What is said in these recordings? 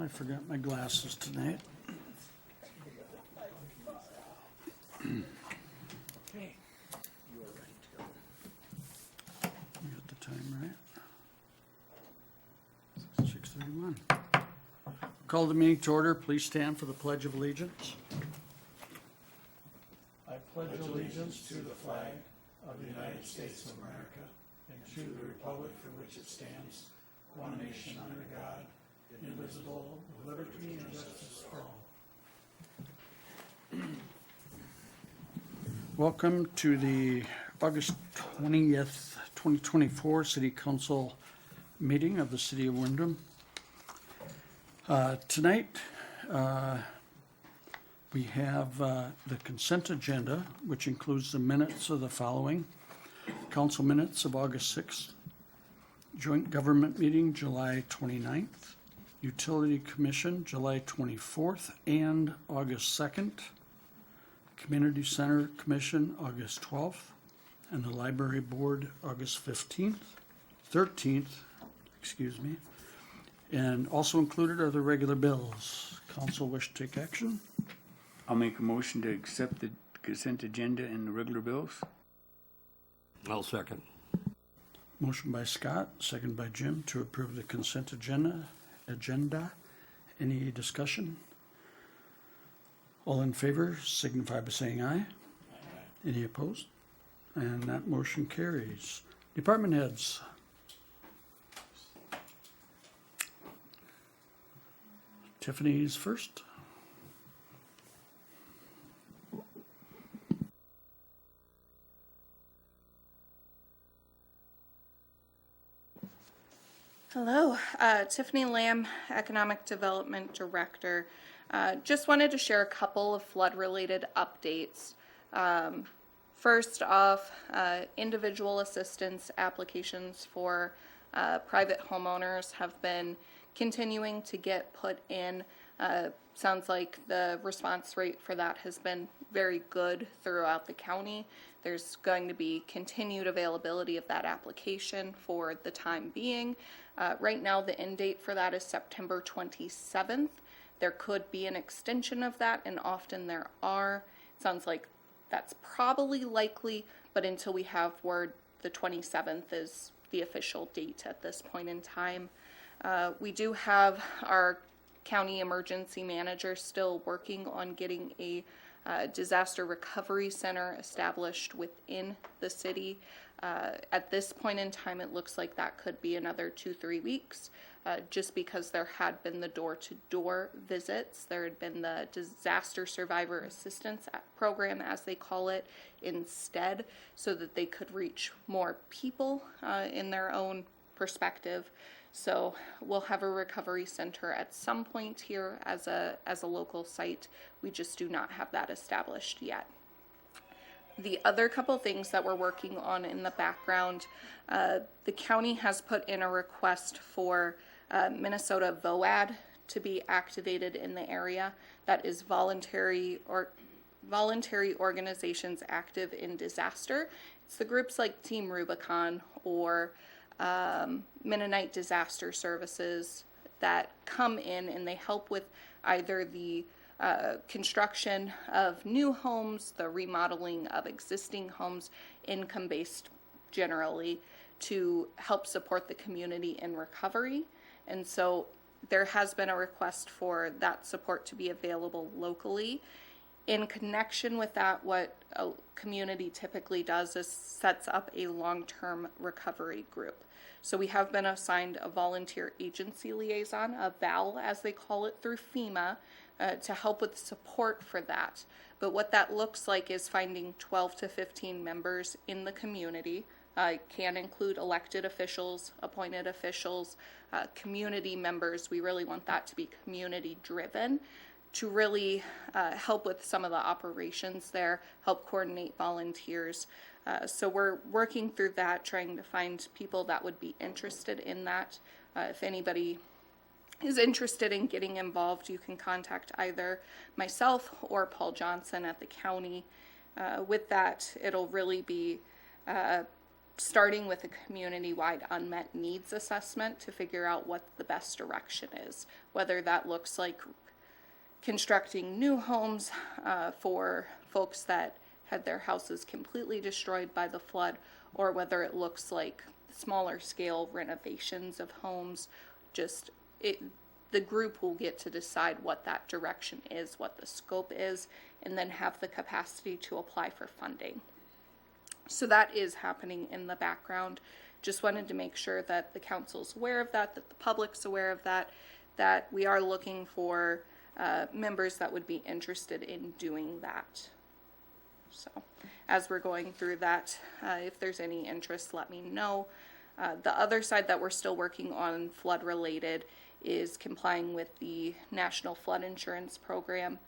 I forgot my glasses tonight. Okay. You are ready to go. You got the time right? 6:31. Call the meeting to order. Please stand for the Pledge of Allegiance. I pledge allegiance to the flag of the United States of America and to the republic for which it stands, one nation under God, indivisible, with liberty and justice for all. Welcome to the August 20th, 2024 City Council meeting of the City of Windom. Tonight, we have the consent agenda, which includes the minutes of the following. Council minutes of August 6th, Joint Government Meeting July 29th, Utility Commission July 24th and August 2nd, Community Center Commission August 12th, and the Library Board August 13th, and also included are the regular bills. Council wish to take action? I'll make a motion to accept the consent agenda and the regular bills. I'll second. Motion by Scott, second by Jim to approve the consent agenda. Any discussion? All in favor signify by saying aye. Any opposed? And that motion carries. Department heads. Tiffany's first. Hello, Tiffany Lamb, Economic Development Director. Just wanted to share a couple of flood-related updates. First off, individual assistance applications for private homeowners have been continuing to get put in. Sounds like the response rate for that has been very good throughout the county. There's going to be continued availability of that application for the time being. Right now, the end date for that is September 27th. There could be an extension of that, and often there are. It sounds like that's probably likely, but until we have word, the 27th is the official date at this point in time. We do have our county emergency manager still working on getting a disaster recovery center established within the city. At this point in time, it looks like that could be another 2-3 weeks, just because there had been the door-to-door visits. There had been the disaster survivor assistance program, as they call it, instead, so that they could reach more people in their own perspective. So we'll have a recovery center at some point here as a local site. We just do not have that established yet. The other couple things that we're working on in the background, the county has put in a request for Minnesota VOAD to be activated in the area. That is voluntary organizations active in disaster. It's the groups like Team Rubicon or Mennonite Disaster Services that come in and they help with either the construction of new homes, the remodeling of existing homes, income-based generally, to help support the community in recovery. And so there has been a request for that support to be available locally. In connection with that, what a community typically does is sets up a long-term recovery group. So we have been assigned a volunteer agency liaison, a VAL as they call it, through FEMA, to help with support for that. But what that looks like is finding 12 to 15 members in the community. Can include elected officials, appointed officials, community members. We really want that to be community driven, to really help with some of the operations there, help coordinate volunteers. So we're working through that, trying to find people that would be interested in that. If anybody is interested in getting involved, you can contact either myself or Paul Johnson at the county. With that, it'll really be starting with a community-wide unmet needs assessment to figure out what the best direction is, whether that looks like constructing new homes for folks that had their houses completely destroyed by the flood, or whether it looks like smaller scale renovations of homes. The group will get to decide what that direction is, what the scope is, and then have the capacity to apply for funding. So that is happening in the background. Just wanted to make sure that the council's aware of that the public's aware of that we are looking for members that would be interested in doing that. So as we're going through that, if there's any interest, let me know. The other side that we're still working on flood related is complying with the National Flood Insurance Program.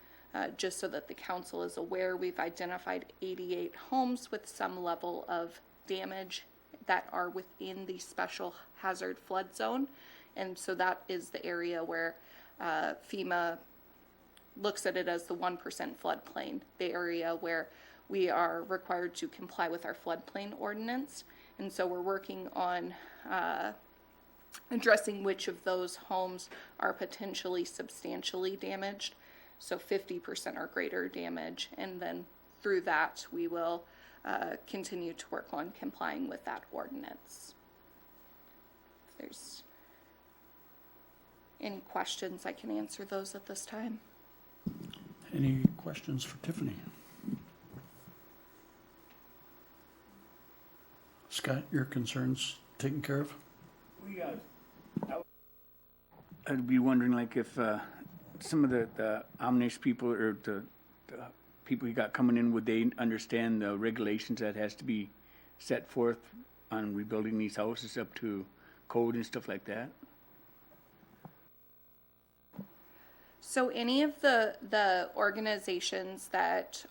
Just so that the council is aware, we've identified 88 homes with some level of damage that are within the special hazard flood zone. And so that is the area where FEMA looks at it as the 1% floodplain, the area where we are required to comply with our floodplain ordinance. And so we're working on addressing which of those homes are potentially substantially damaged. So 50% or greater damage. And then through that, we will continue to work on complying with that ordinance. If there's any questions, I can answer those at this time. Any questions for Tiffany? Scott, your concerns taken care of? I'd be wondering, like, if some of the Amish people or the people you got coming in, would they understand the regulations that has to be set forth on rebuilding these houses up to code and stuff like that? So any of the organizations that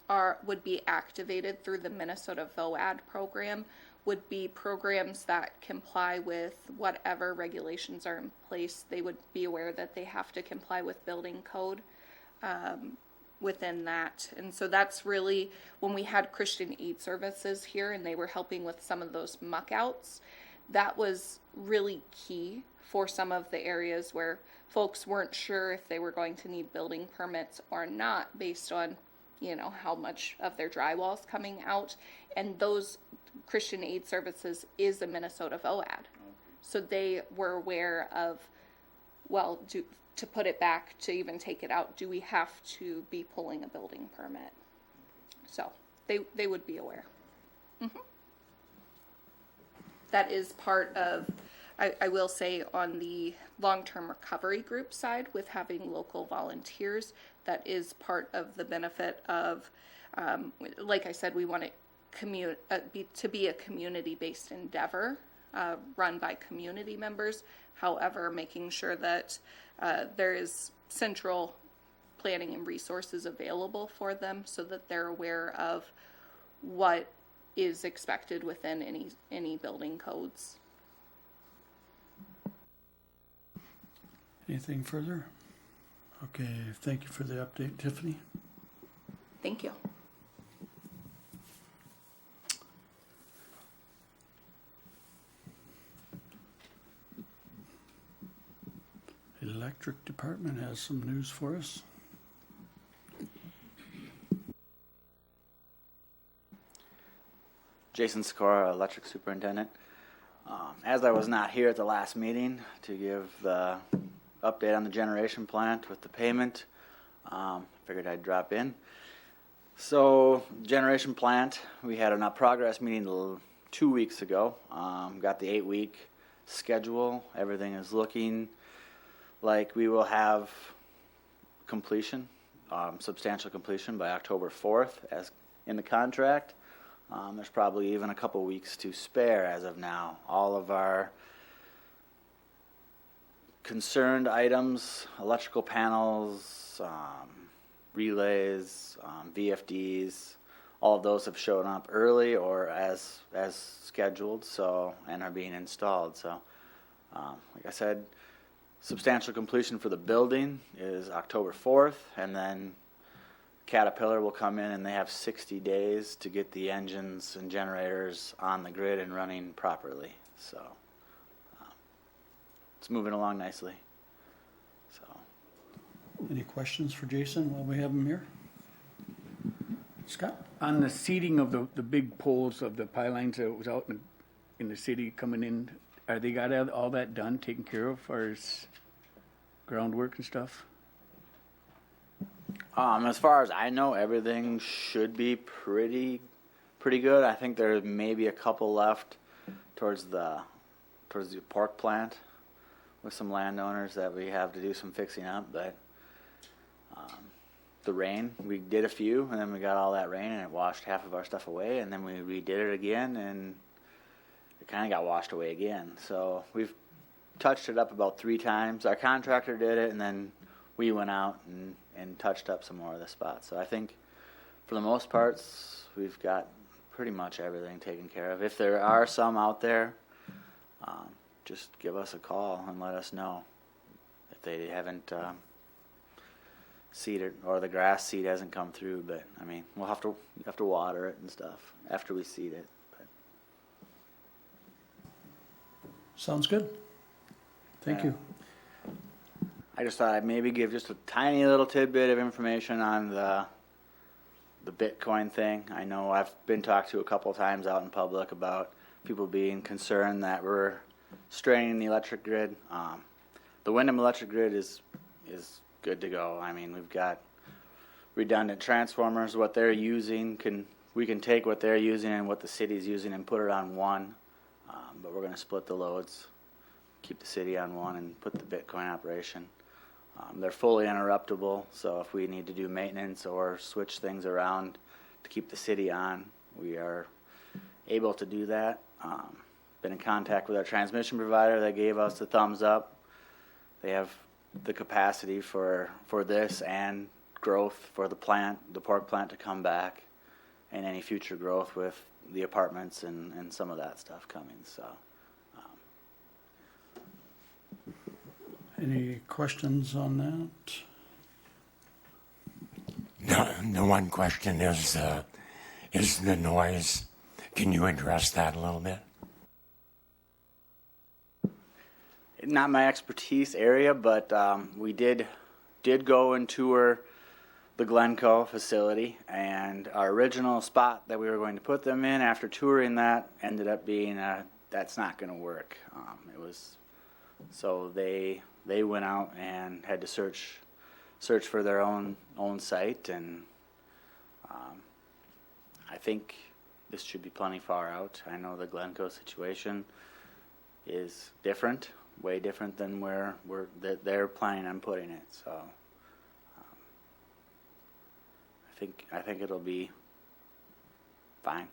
would be activated through the Minnesota VOAD program would be programs that comply with whatever regulations are in place. They would be aware that they have to comply with building code within that. And so that's really when we had Christian Aid Services here and they were helping with some of those muck outs, that was really key for some of the areas where folks weren't sure if they were going to need building permits or not based on, how much of their drywall's coming out. And those Christian Aid Services is a Minnesota VOAD. So they were aware of, to put it back, to even take it out, do we have to be pulling a building permit? So they would be aware. Mm-hmm. That is part of, I will say, on the long-term recovery group side with having local volunteers, that is part of the benefit of, like I said, we want it to be a community-based endeavor run by community members. However, making sure that there is central planning and resources available for them so that they're aware of what is expected within any building codes. Anything further? Okay, thank you for the update, Tiffany. Thank you. Electric Department has some news for us. Jason Sikora, Electric Superintendent. As I was not here at the last meeting to give the update on the generation plant with the payment, figured I'd drop in. So, generation plant, we had a progress meeting 2 weeks ago. Got the 8-week schedule. Everything is looking like we will have completion, substantial completion by October 4th as in the contract. There's probably even a couple weeks to spare as of now. All of our concerned items, electrical panels, relays, VFDs, all of those have shown up early or as scheduled, and are being installed. So, like I said, substantial completion for the building is October 4th, and then Caterpillar will come in and they have 60 days to get the engines and generators on the grid and running properly. So it's moving along nicely. So Any questions for Jason while we have him here? Scott? On the seating of the big poles of the pylons that was out in the city coming in, are they got all that done, taken care of, or is groundwork and stuff? as far as I know, everything should be pretty good. I think there may be a couple left towards the pork plant with some landowners that we have to do some fixing up, but the rain, we did a few, and then we got all that rain, and it washed half of our stuff away, and then we redid it again, and it kind of got washed away again. So we've touched it up about 3 times. Our contractor did it, and then we went out and touched up some more of the spots. So I think for the most parts, we've got pretty much everything taken care of. If there are some out there, just give us a call and let us know if they haven't seeded or the grass seed hasn't come through. But I mean, we'll have to water it and stuff after we seed it. But Sounds good. Thank you. I just thought I'd maybe give just a tiny little tidbit of information on the Bitcoin thing. I know I've been talked to a couple of times out in public about people being concerned that we're straining the electric grid. The Windom electric grid is good to go. I mean, we've got redundant transformers. What they're using we can take what they're using and what the city's using and put it on one. But we're going to split the loads, keep the city on one, and put the Bitcoin operation. They're fully interruptible, so if we need to do maintenance or switch things around to keep the city on, we are able to do that. Been in contact with our transmission provider. They gave us the thumbs up. They have the capacity for this and growth for the pork plant to come back, and any future growth with the apartments and some of that stuff coming. So. Any questions on that? No, the one question is the noise. Can you address that a little bit? Not my expertise area, but we did go and tour the Glencoe facility, and our original spot that we were going to put them in after touring that ended up being that's not going to work. It was so they went out and had to search for their own site, and I think this should be plenty far out. I know the Glencoe situation is different, way different than where they're planning on putting it. So I think it'll be fine.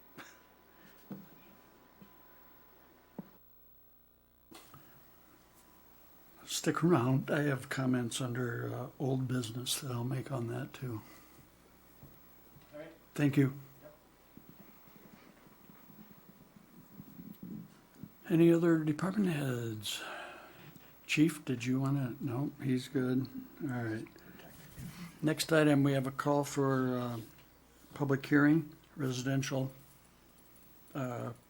Stick around. I have comments under old business that I'll make on that too. All right. Thank you. Any other department heads? Chief, did you want to? No, he's good. All right. Next item, we have a call for public hearing, residential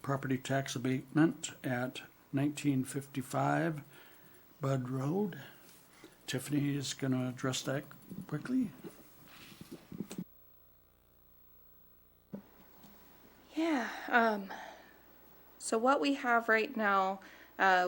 property tax abatement at 1955 Bud Road. Tiffany is going to address that quickly. Yeah. So what we have right now,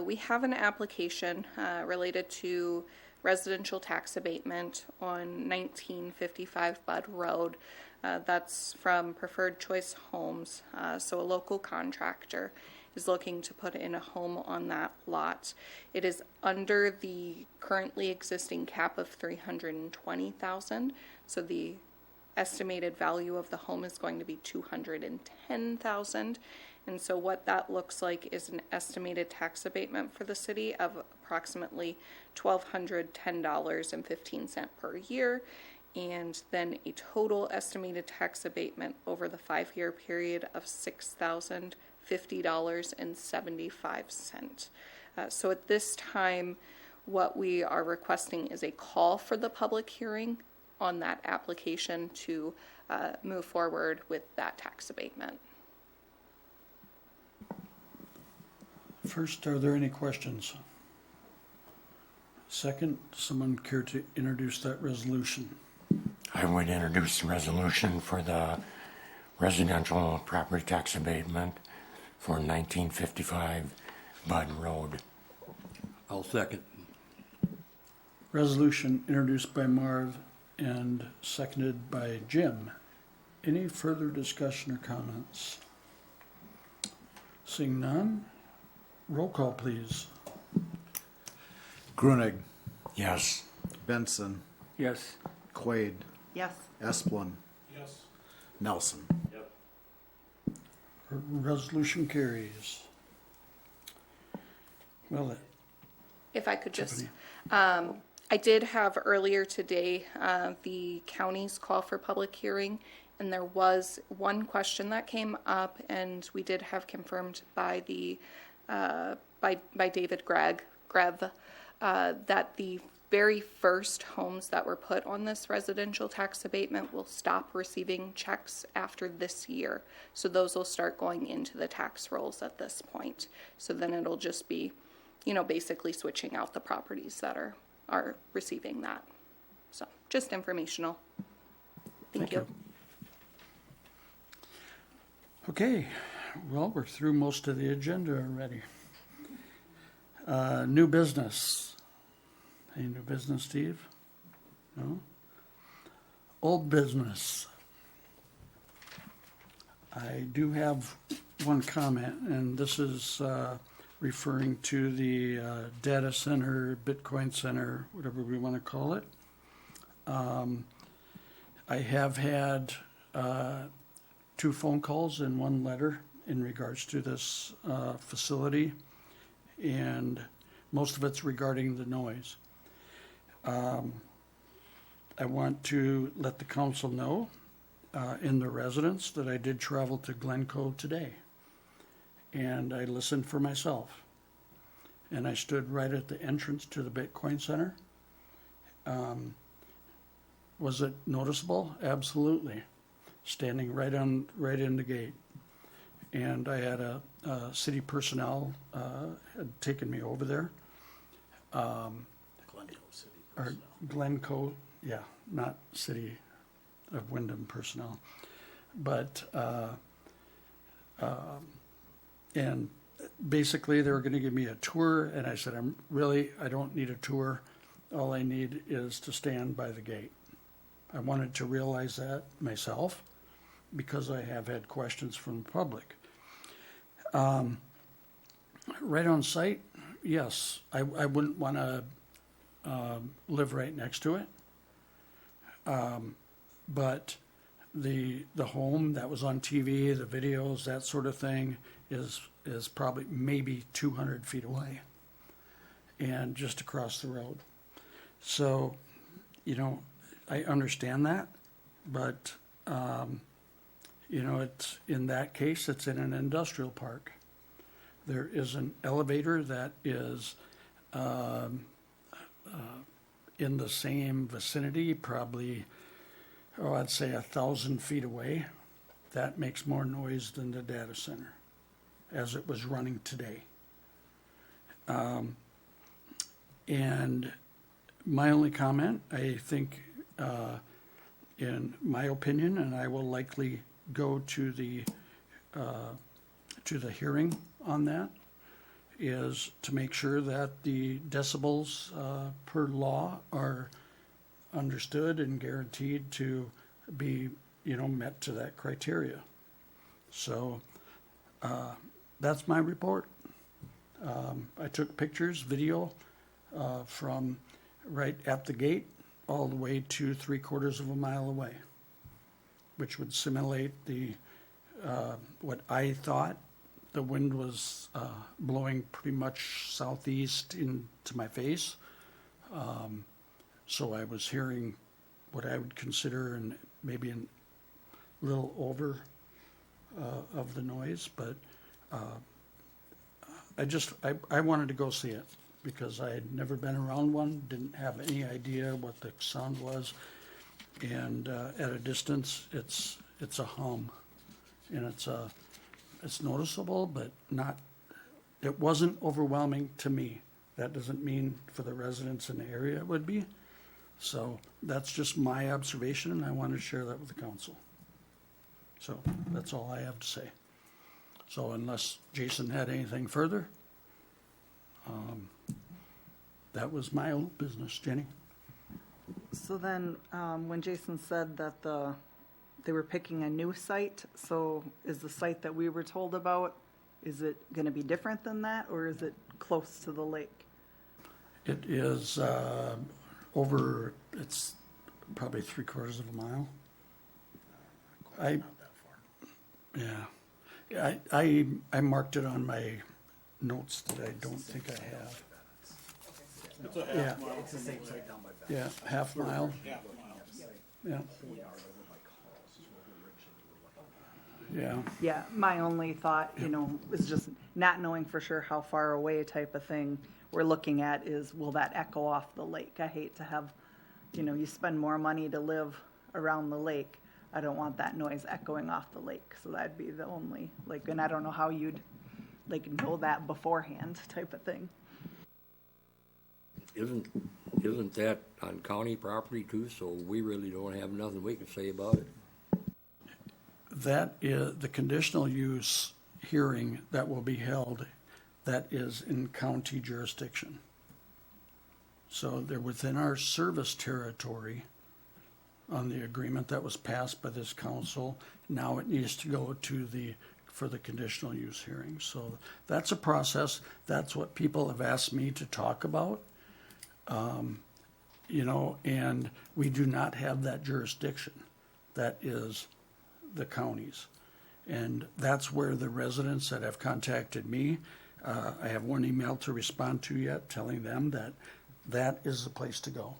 we have an application related to residential tax abatement on 1955 Bud Road. That's from Preferred Choice Homes. So a local contractor is looking to put in a home on that lot. It is under the currently existing cap of $320,000. So the estimated value of the home is going to be $210,000. And so what that looks like is an estimated tax abatement for the city of approximately $1,210.15 per year, and then a total estimated tax abatement over the 5-year period of $6,050.75. So at this time, what we are requesting is a call for the public hearing on that application to move forward with that tax abatement. First, are there any questions? Second, someone care to introduce that resolution? I would introduce the resolution for the residential property tax abatement for 1955 Bud Road. I'll second. Resolution introduced by Marv and seconded by Jim. Any further discussion or comments? Seeing none, roll call, please. Grunig, Yes. Benson, Yes. Quaid, Yes. Esplin, Yes. Nelson. Resolution carries. Well, If I could just, Tiffany. I did have earlier today the county's call for public hearing, and there was one question that came up, and we did have confirmed by the by David Grev that the very first homes that were put on this residential tax abatement will stop receiving checks after this year. So those will start going into the tax rolls at this point. So then it'll just be, basically switching out the properties that are receiving that. So just informational. Thank you. Okay, well, we're through most of the agenda already. New business. Any new business, Steve? No? Old business. I do have one comment, and this is referring to the data center, Bitcoin center, whatever we want to call it. I have had 2 phone calls and 1 letter in regards to this facility, and most of it's regarding the noise. I want to let the council know and the residents that I did travel to Glencoe today, and I listened for myself. And I stood right at the entrance to the Bitcoin Center. Was it noticeable? Absolutely. Standing right in the gate. And I had a city personnel had taken me over there. Or Glencoe, yeah, not City of Windom personnel. But, and basically they were going to give me a tour, and I said, I don't need a tour. All I need is to stand by the gate. I wanted to realize that myself because I have had questions from the public. Right on site, yes, I wouldn't want to live right next to it. But the home that was on TV, the videos, that sort of thing is probably maybe 200 feet away and just across the road. So, I understand that, but, it's in that case, it's in an industrial park. There is an elevator that is in the same vicinity, probably, I'd say 1,000 feet away. That makes more noise than the data center as it was running today. And my only comment, I think, in my opinion, and I will likely go to the hearing on that, is to make sure that the decibels per law are understood and guaranteed to be, met to that criteria. So that's my report. I took pictures, video from right at the gate all the way to 3/4 of a mile away, which would simulate the what I thought the wind was blowing pretty much southeast into my face. So I was hearing what I would consider and maybe a little over of the noise, but I wanted to go see it because I had never been around one, didn't have any idea what the sound was. And at a distance, it's a hum. And it's noticeable, but not, it wasn't overwhelming to me. That doesn't mean for the residents in the area it would be. So that's just my observation, and I wanted to share that with the council. So that's all I have to say. So unless Jason had anything further, that was my old business. Jenny? So then, when Jason said that they were picking a new site, so is the site that we were told about, is it gonna be different than that, or is it close to the lake? It is it's probably 3/4 of a mile. I marked it on my notes that I don't think I have. Yeah. It's the same site down by Beth. Yeah, half mile. Yeah. Yeah, Yeah, my only thought, is just not knowing for sure how far away type of thing we're looking at is, will that echo off the lake? I hate to have, you spend more money to live around the lake. I don't want that noise echoing off the lake, so that'd be the only, and I don't know how you'd, know that beforehand type of thing. Isn't that on county property too, so we really don't have nothing we can say about it? that is the conditional use hearing that will be held, that is in county jurisdiction. So they're within our service territory on the agreement that was passed by this council. Now it needs to go to for the conditional use hearing. So that's a process. That's what people have asked me to talk about. And we do not have that jurisdiction. That is the counties. And that's where the residents that have contacted me, I have one email to respond to yet telling them that that is the place to go.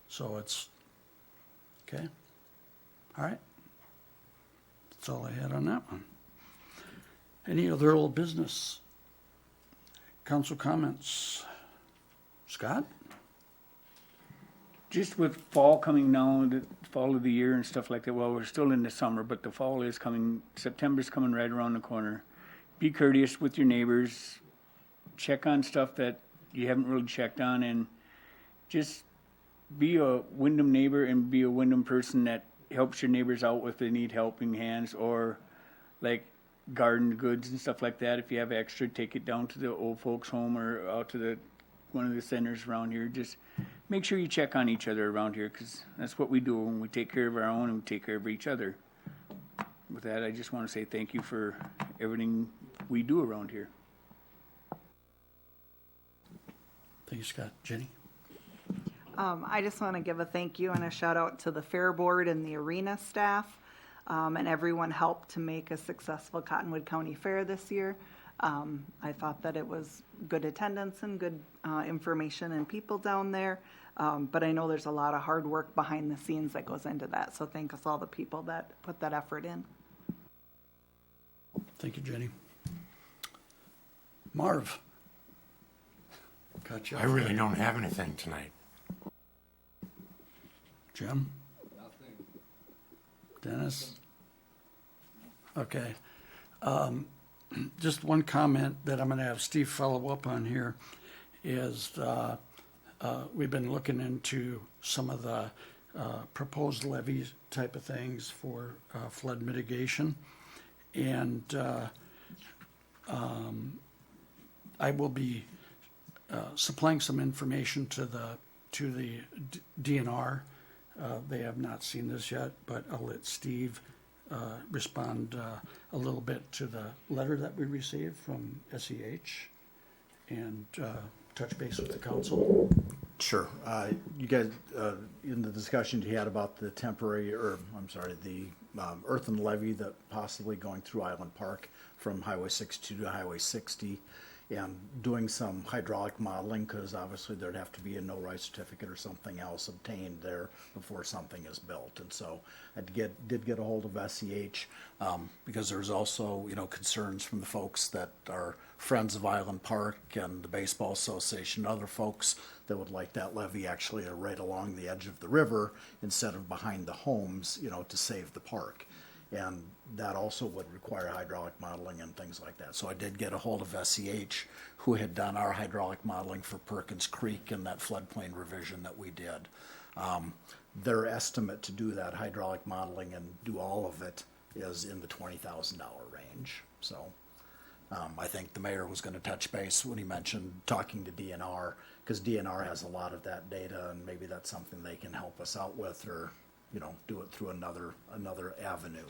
So it's, okay. All right. That's all I had on that one. Any other old business? Council comments? Scott? Just with fall coming now, the fall of the year and stuff like that, well, we're still in the summer, but the fall is coming, September's coming right around the corner. Be courteous with your neighbors, check on stuff that you haven't really checked on, and just be a Windom neighbor and be a Windom person that helps your neighbors out if they need helping hands, or like garden goods and stuff like that. If you have extra, take it down to the old folks home or out to one of the centers around here. Just make sure you check on each other around here, because that's what we do when we take care of our own and we take care of each other. With that, I just want to say thank you for everything we do around here. Thank you, Scott. Jenny? I just want to give a thank you and a shout out to the Fair Board and the arena staff, and everyone helped to make a successful Cottonwood County Fair this year. I thought that it was good attendance and good information and people down there, but I know there's a lot of hard work behind the scenes that goes into that, so thank us all the people that put that effort in. Thank you, Jenny. Marv? Got you. I really don't have anything tonight. Jim? Dennis? Okay. Just one comment that I'm going to have Steve follow up on here is we've been looking into some of the proposed levies type of things for flood mitigation. And I will be supplying some information to the DNR. They have not seen this yet, but I'll let Steve respond a little bit to the letter that we received from SEH and touch base with the council. Sure. You guys, in the discussion you had about the earthen levee that possibly going through Island Park from Highway 62 to Highway 60, and doing some hydraulic modeling, because obviously there'd have to be a no-rise certificate or something else obtained there before something is built. And so I did get a hold of SEH, because there's also, you know, concerns from the folks that are Friends of Island Park and the Baseball Association, other folks that would like that levee actually right along the edge of the river instead of behind the homes, you know, to save the park. And that also would require hydraulic modeling and things like that. So I did get a hold of SEH, who had done our hydraulic modeling for Perkins Creek and that floodplain revision that we did. Their estimate to do that hydraulic modeling and do all of it is in the $20,000 range. So I think the mayor was going to touch base when he mentioned talking to DNR, because DNR has a lot of that data, and maybe that's something they can help us out with, or, you know, do it through another avenue.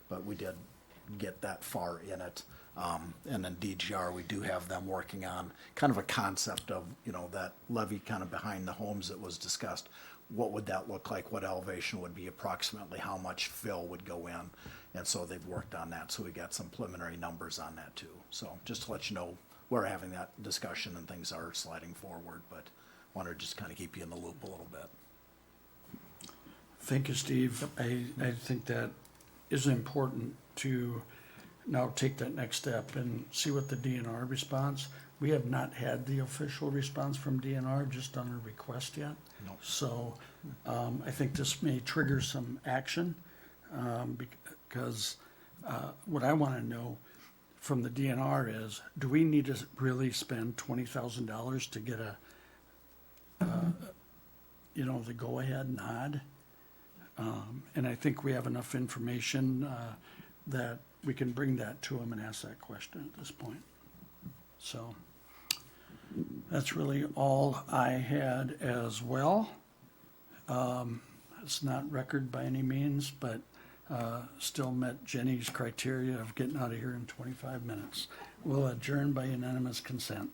But we did get that far in it. And then DGR, we do have them working on kind of a concept of, you know, that levee kind of behind the homes that was discussed. What would that look like? What elevation would be approximately? How much fill would go in? And so they've worked on that. So we got some preliminary numbers on that too. So just to let you know, we're having that discussion and things are sliding forward, but wanted to just kind of keep you in the loop a little bit. Thank you, Steve. I think that is important to now take that next step and see what the DNR response. We have not had the official response from DNR, just on a request yet. No. So I think this may trigger some action, because what I want to know from the DNR is, do we need to really spend $20,000 to get you know, the go-ahead nod? And I think we have enough information that we can bring that to them and ask that question at this point. So that's really all I had as well. It's not record by any means, but still met Jenny's criteria of getting out of here in 25 minutes. We'll adjourn by unanimous consent.